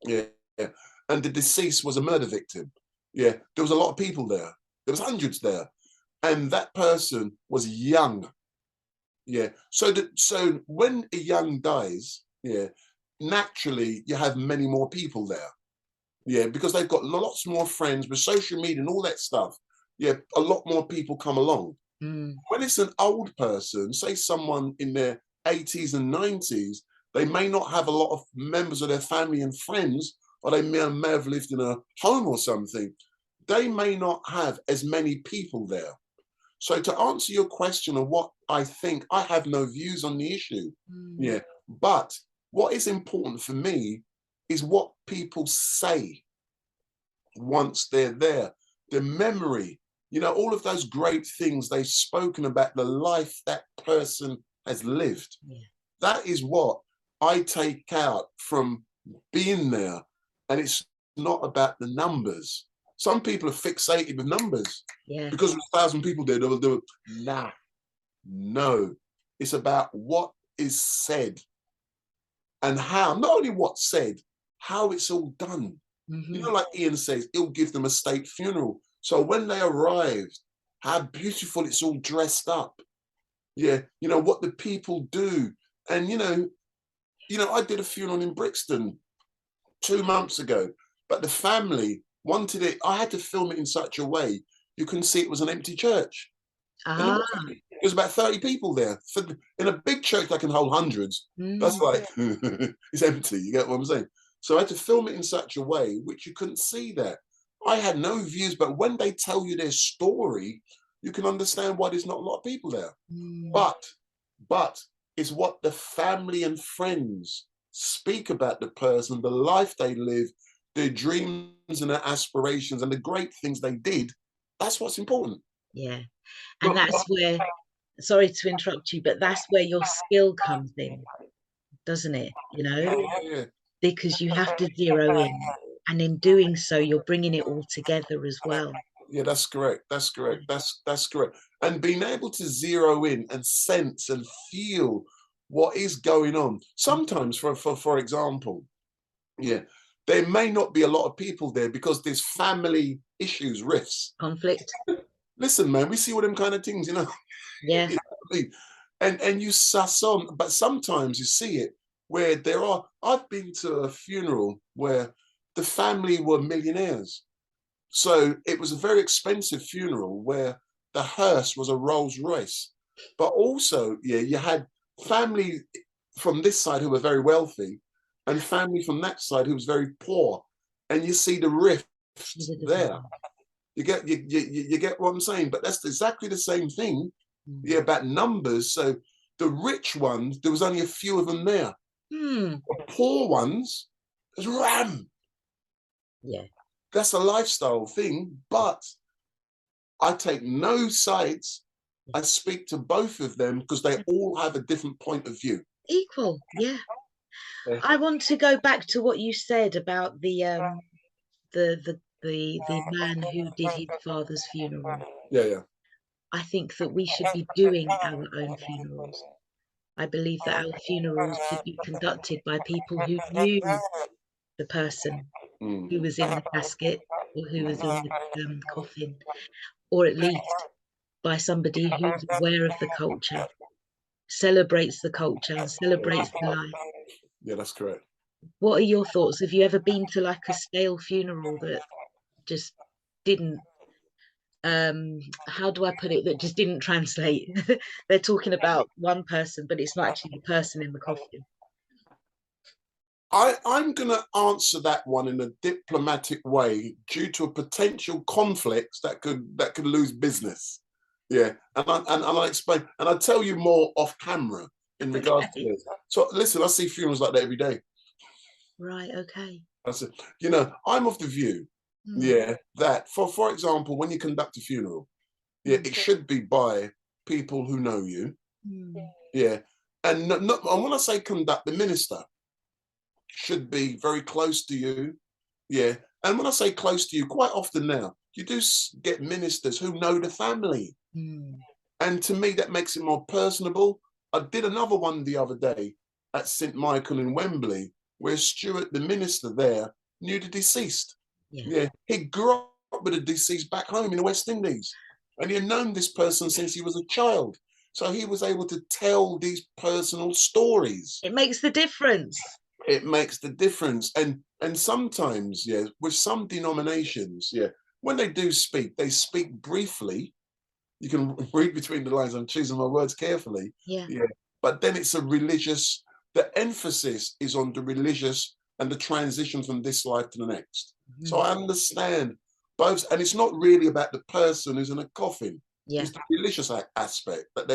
Yeah, yeah. And the deceased was a murder victim. Yeah, there was a lot of people there. There was hundreds there, and that person was young. Yeah, so when a young dies, yeah, naturally you have many more people there. Yeah, because they've got lots more friends with social media and all that stuff. Yeah, a lot more people come along. Mm. When it's an old person, say someone in their 80s and 90s, they may not have a lot of members of their family and friends, or they may have lived in a home or something. They may not have as many people there. So to answer your question of what I think, I have no views on the issue. Mm. Yeah. But what is important for me is what people say once they're there. The memory, all of those great things they've spoken about, the life that person has lived. Yeah. That is what I take out from being there. And it's not about the numbers. Some people are fixated with numbers. Yeah. Because there's 1,000 people there, they'll do it. Nah, no. It's about what is said and how, not only what's said, how it's all done. Mm-hmm. Like Ian says, he'll give them a state funeral. So when they arrived, how beautiful it's all dressed up. Yeah, what the people do. And I did a funeral in Brixton 2 months ago, but the family wanted it. I had to film it in such a way you couldn't see it was an empty church. And Ah. there was about 30 people there. In a big church that can hold hundreds, that's Mm. like, it's empty. You get what I'm saying? So I had to film it in such a way which you couldn't see that. I had no views, but when they tell you their story, you can understand why there's not a lot of people there. Mm. But it's what the family and friends speak about the person, the life they live, their dreams and their aspirations, and the great things they did. That's what's important. Yeah. And But, that's where, sorry to interrupt you, but that's where your skill comes in, doesn't it? yeah. Because you have to zero in. And in doing so, you're bringing it all together as well. Yeah, that's correct. That's correct. That's correct. And being able to zero in and sense and feel what is going on. Sometimes, for example, yeah, there may not be a lot of people there because there's family issues, rifts. Conflict. Listen, man, we see all them kind of things, Yeah. You know what I mean? And you suss on, but sometimes you see it where I've been to a funeral where the family were millionaires. So it was a very expensive funeral where the hearse was a Rolls Royce. But also, yeah, you had family from this side who were very wealthy and family from that side who was very poor. And you see the rift there. You get what I'm saying? But that's exactly the same thing, yeah, about numbers. So the rich ones, there was only a few of them there. Mm. The poor ones, there's ram. Yeah. That's a lifestyle thing, but I take no sides. I speak to both of them because they all have a different point of view. Equal. Yeah. Yeah, I want to go back to what you said about the man who did his father's funeral. yeah, yeah. I think that we should be doing our own funerals. I believe that our funerals should be conducted by people who knew the person Mm. who was in the casket or who was in the coffin, or at least by somebody who's aware of the culture, celebrates the culture and celebrates the life. Yeah, that's correct. What are your thoughts? Have you ever been to like a stale funeral that just didn't, how do I put it, that just didn't translate? They're talking about one person, but it's not actually the person in the coffin. I'm going to answer that one in a diplomatic way due to a potential conflict that could lose business. Yeah, and I'll explain, and I'll tell you more off camera in regards to Okay. this. So listen, I see funerals like that every day. Right, okay. I said, I'm of the view, Hmm. yeah, that for example, when you conduct a funeral, yeah, Hmm. it should be by people who know you, Hmm. yeah, and when I say conduct, the minister should be very close to you. Yeah. And when I say close to you, quite often now, you do get ministers who know the family. Hmm. And to me, that makes it more personable. I did another one the other day at St. Michael in Wembley, where Stuart, the minister there, knew the deceased. Yeah. Yeah. He grew up with the deceased back home in the West Indies. And he had known this person since he was a child. So he was able to tell these personal stories. It makes the difference. It makes the difference. And sometimes, yeah, with some denominations, yeah, when they do speak, they speak briefly. You can read between the lines. I'm choosing my words carefully. Yeah. Yeah. But then it's a religious, the emphasis is on the religious and the transition from this life to the next. So Hmm. I understand both, and it's not really about the person who's in a coffin. Yeah. It's the religious aspect that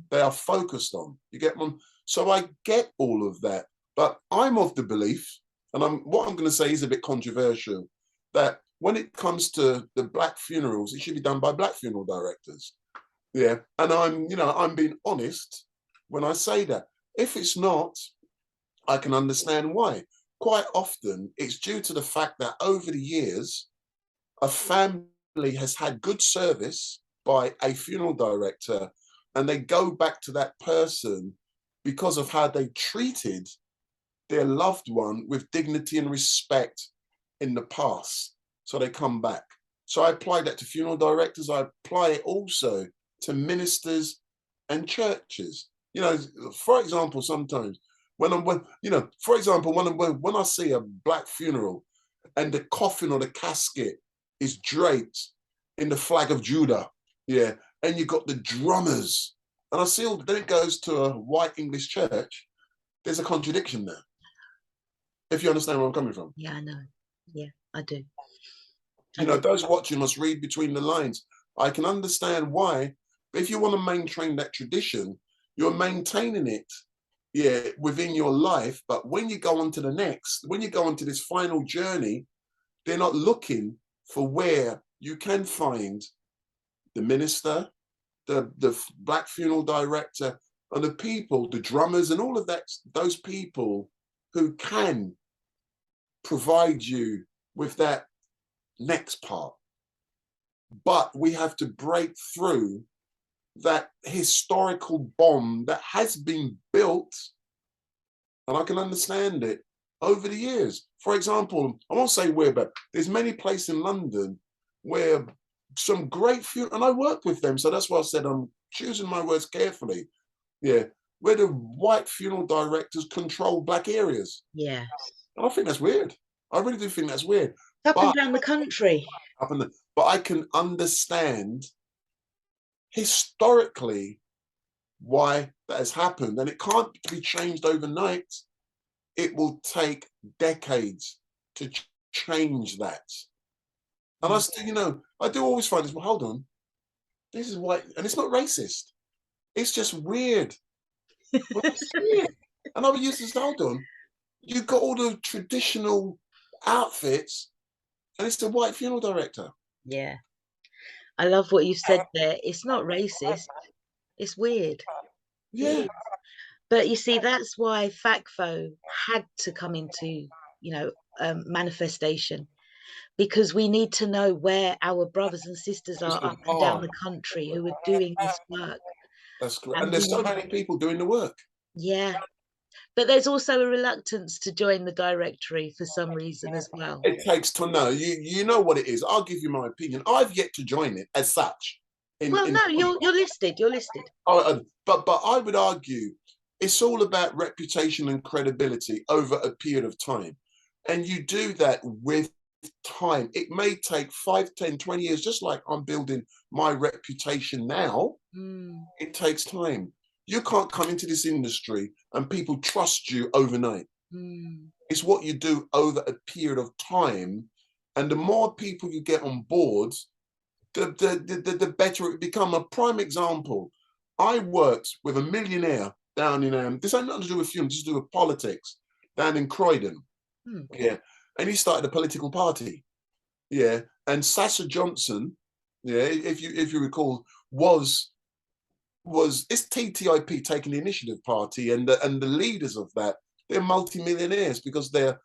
they are focused on. You get one. So I get all of that, but I'm of the belief, and what I'm going to say is a bit controversial, that when it comes to the black funerals, it should be done by black funeral directors. Yeah, and I'm being honest when I say that. If it's not, I can understand why. Quite often, it's due to the fact that over the years, a family has had good service by a funeral director, and they go back to that person because of how they treated their loved one with dignity and respect in the past. So they come back. So I apply that to funeral directors. I apply it also to ministers and churches. For example, sometimes for example, when I see a black funeral and the coffin or the casket is draped in the flag of Judah, yeah, and you got the drummers, and I see then it goes to a white English church. There's a contradiction there, if you understand where I'm coming from. Yeah, I know. Yeah, I do. I You know, do. those watching must read between the lines. I can understand why, but if you want to maintain that tradition, you're maintaining it, yeah, within your life. But when you go on to the next, when you go on to this final journey, they're not looking for where you can find the minister, the black funeral director, and the people, the drummers, and all of that, those people who can provide you with that next part. But we have to break through that historical bomb that has been built, and I can understand it over the years. For example, I won't say where, but there's many places in London where some great and I work with them, so that's why I said I'm choosing my words carefully. Yeah, where the white funeral directors control black areas. Yeah. And I think that's weird. I really do think that's weird. Up and But down the country. but I can understand historically why that has happened, and it can't be changed overnight. It will take decades to change that. And I Mm. still, I do always find this. Well, hold on, this is why, and it's not racist. It's just weird. Well, it's weird. And I would use this. Hold on, you've got all the traditional outfits, and it's the white funeral director. Yeah. I love what you said there. It's not racist. It's weird. It Yeah, is. But you see, that's why FACFO had to come into, manifestation, because we need to know where our brothers and sisters are up and down oh, the country who are doing this work. that's great. And And there's we so need, many people doing the work. Yeah. But there's also a reluctance to join the directory for some reason as well. It takes to know. You know what it is. I'll give you my opinion. I've yet to join it as such. Well, In no, you're listed. You're listed. but I would argue it's all about reputation and credibility over a period of time. And you do that with time. It may take 5, 10, 20 years, just like I'm building my reputation now. Mm, It takes time. You can't come into this industry and people trust you overnight. mm, It's what you do over a period of time. And the more people you get on board, the better it become. A prime example, I worked with a millionaire down in, this ain't nothing to do with film, just to do with politics, down in Croydon. mm. Yeah. And he started a political party. Yeah. And Sasha Johnson, yeah, if you recall, was it's TTIP taking the initiative party, and the leaders of that, they're multimillionaires because they're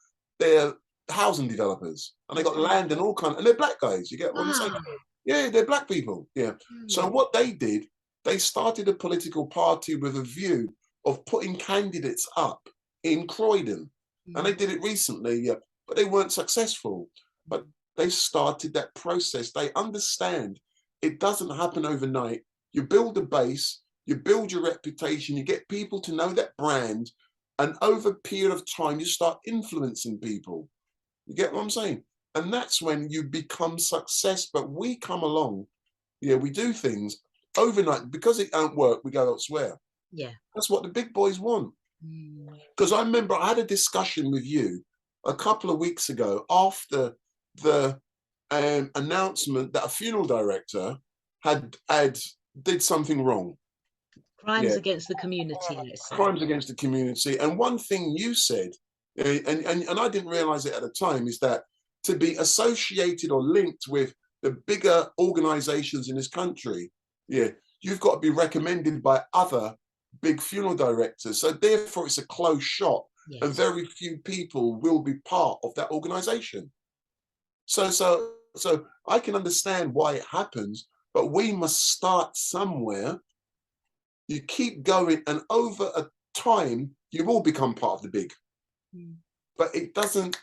housing developers and they got land and all kind of, and they're black guys. You get what I'm saying? Ah, Yeah, they're black people. Yeah. So mm, what they did, they started a political party with a view of putting candidates up in Croydon, and they mm, did it recently. Yeah, but they weren't successful. But they started that process. They understand it doesn't happen overnight. You build a base, you build your reputation, you get people to know that brand, and over a period of time, you start influencing people. You get what I'm saying? And that's when you become success. But we come along, yeah, we do things overnight. Because it don't work, we go elsewhere. yeah. That's what the big boys want. Mm, Because I remember I had a discussion with you a couple of weeks ago after the announcement that a funeral director had did something wrong. crimes Yeah, against the community, let's say. crimes against the community. And one thing you said, and I didn't realize it at the time, is that to be associated or linked with the bigger organizations in this country, yeah, you've got to be recommended by other big funeral directors. So therefore, it's a close shot, and Yes. very few people will be part of that organization. So I can understand why it happens, but we must start somewhere. You keep going, and over a time, you will become part of the big. Mm, But it doesn't.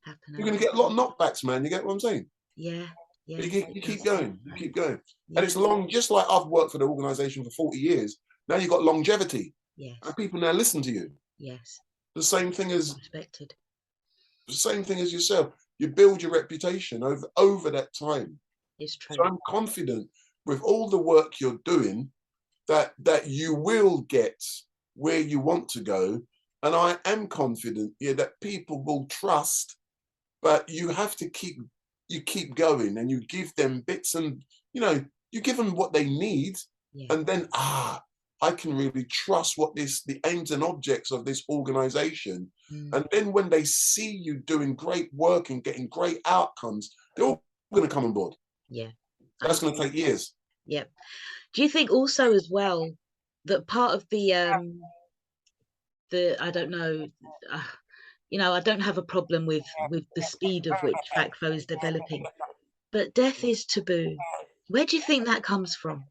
happen You're going to overnight. get a lot of knockbacks, man. You get what I'm saying? Yeah, But yeah, you it keep does. going. You keep going, and Yeah, it's long. Just like I've worked for the organisation for 40 years. Now you've got longevity, yes, and people now listen to you. yes. The same thing as Respected. yourself. You build your reputation over that time. It's So true. I'm confident with all the work you're doing that you will get where you want to go. And I am confident, yeah, that people will trust, but you have to keep going, and you give them bits, and you give them what they need, Yeah. and then I can really trust what the aims and objects of this organization. Mm, And then when they see you doing great work and getting great outcomes, they're all going to come on board. yeah. I That's going to agree. take years. Yeah. Do you think also as well that part of the I don't know, uh, I don't have a problem with the speed of which FACFO is developing, but death is taboo. Where do you think that comes from?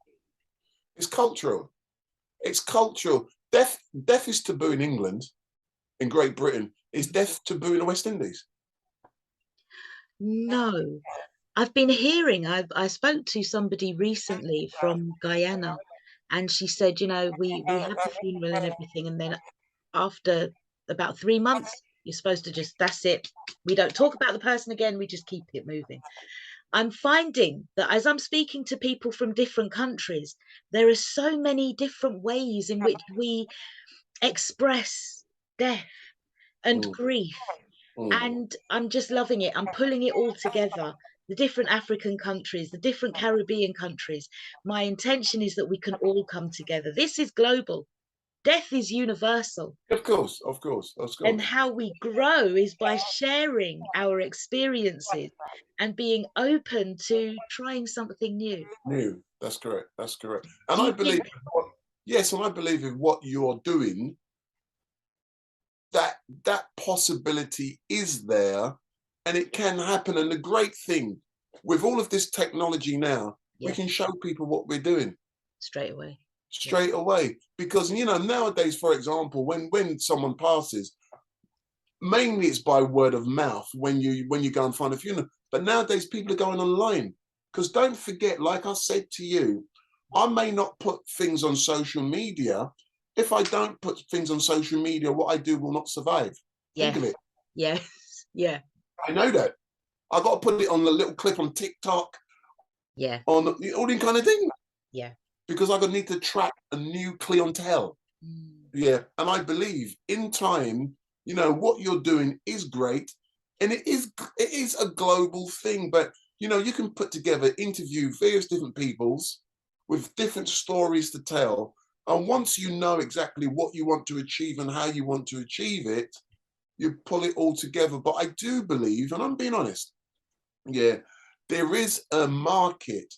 It's cultural. It's cultural. Death is taboo in England, in Great Britain. Is death taboo in the West Indies? No. I've been hearing, I spoke to somebody recently from Guyana, and she said, we have the funeral and everything, and then after about 3 months, you're supposed to just, that's it. We don't talk about the person again, we just keep it moving. I'm finding that as I'm speaking to people from different countries, there are so many different ways in which we express death and Mm, grief. mm. And I'm just loving it. I'm pulling it all together. The different African countries, the different Caribbean countries. My intention is that we can all come together. This is global. Death is universal. Of course, of course, of And course. how we grow is by sharing our experiences and being open to trying something new. New. That's correct. That's correct. And Do I you believe, think? yes, and I believe in what you're doing, that possibility is there, and it can happen. And the great thing with all of this technology now, we Yeah, can show people what we're doing straight away. straight away. Because, you know, nowadays, for example, when someone passes, mainly it's by word of mouth when you go and find a funeral. But nowadays people are going online. Because don't forget, like I said to you, I may not put things on social media. If I don't put things on social media, what I do will not survive. Think Yes. of it. Yes. Yeah. I know that. I got to put it on the little clip on TikTok, Yeah. on all that kind of thing, Yeah. because I'm gonna need to track a new clientele. Mm. Yeah, and I believe in time, you know, what you're doing is great, and it is a global thing. But you know, you can put together, interview various different peoples with different stories to tell, and once you know exactly what you want to achieve and how you want to achieve it, you pull it all together. But I do believe, and I'm being honest, yeah, there is a market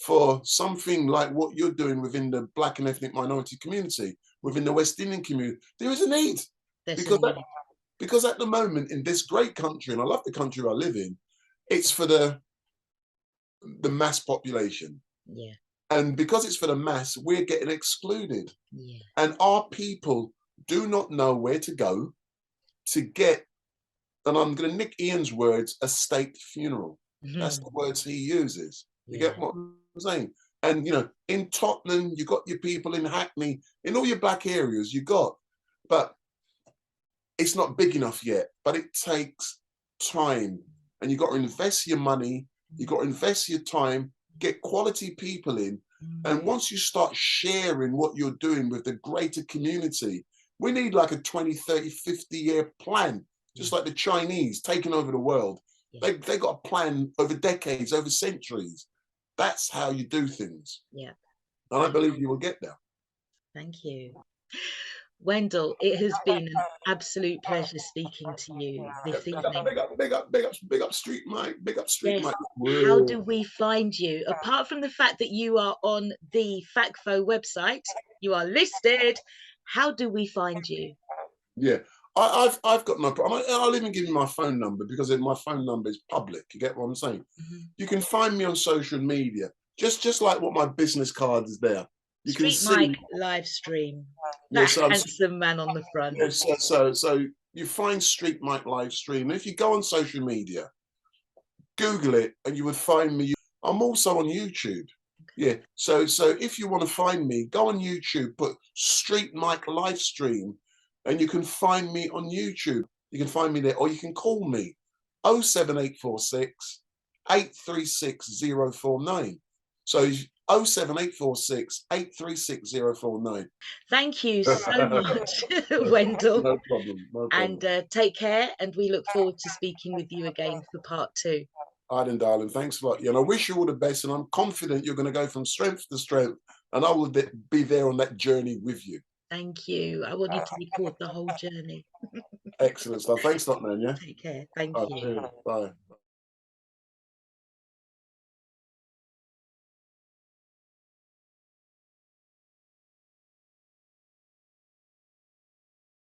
for something like what you're doing within the Black and ethnic minority community, within the West Indian community. There is a need, There's a because need. because at the moment in this great country, and I love the country I live in, it's for the mass population, Yeah. and because it's for the mass, we're getting excluded, Yeah. and our people do not know where to go to get. And I'm going to nick Ian's words, a state funeral. That's the words he uses. You Yeah. get what I'm saying? And, you know, in Tottenham, you got your people, in Hackney, in all your black areas, you got, but it's not big enough yet. But it takes time, and you got to invest your money, you got to invest your time, get quality people in. And once you start sharing what you're doing with the greater community, we need like a 20, 30, 50-year plan, just like the Chinese taking over the world. Yeah. They got a plan over decades, over centuries. That's how you do things. Yeah. And I believe you will get there. Thank you. Wendell, it has been an absolute pleasure speaking to you this evening. Big up StreetMic, big up Yes. StreetMic. How do we find you? Apart from the fact that you are on the FACFO website, you are listed. How do we find you? Yeah, I've got no problem. I'll even give you my phone number, because my phone number is public. You get what I'm saying? You can find me on social media, just like what my business card is there. You can StreetMic see. live stream. That Yes, I'm. handsome man on the front. Yes, so you find StreetMic live stream. If you go on social media, Google it, and you would find me. I'm also on YouTube. Yeah, so if you want to find me, go on YouTube, put StreetMic live stream, and you can find me on YouTube. You can find me there, or you can call me 07846 836 049. So 07846 836 049. Thank you so much, Wendell. No problem. No And problem. take care. And we look forward to speaking with you again for part 2. Arden, darling, thanks a lot. And I wish you all the best. And I'm confident you're going to go from strength to strength. And I will be there on that journey with you. Thank you. I want you to record the whole journey. Excellent stuff. Thanks a lot, man. Yeah. Take care. Thank you. Bye.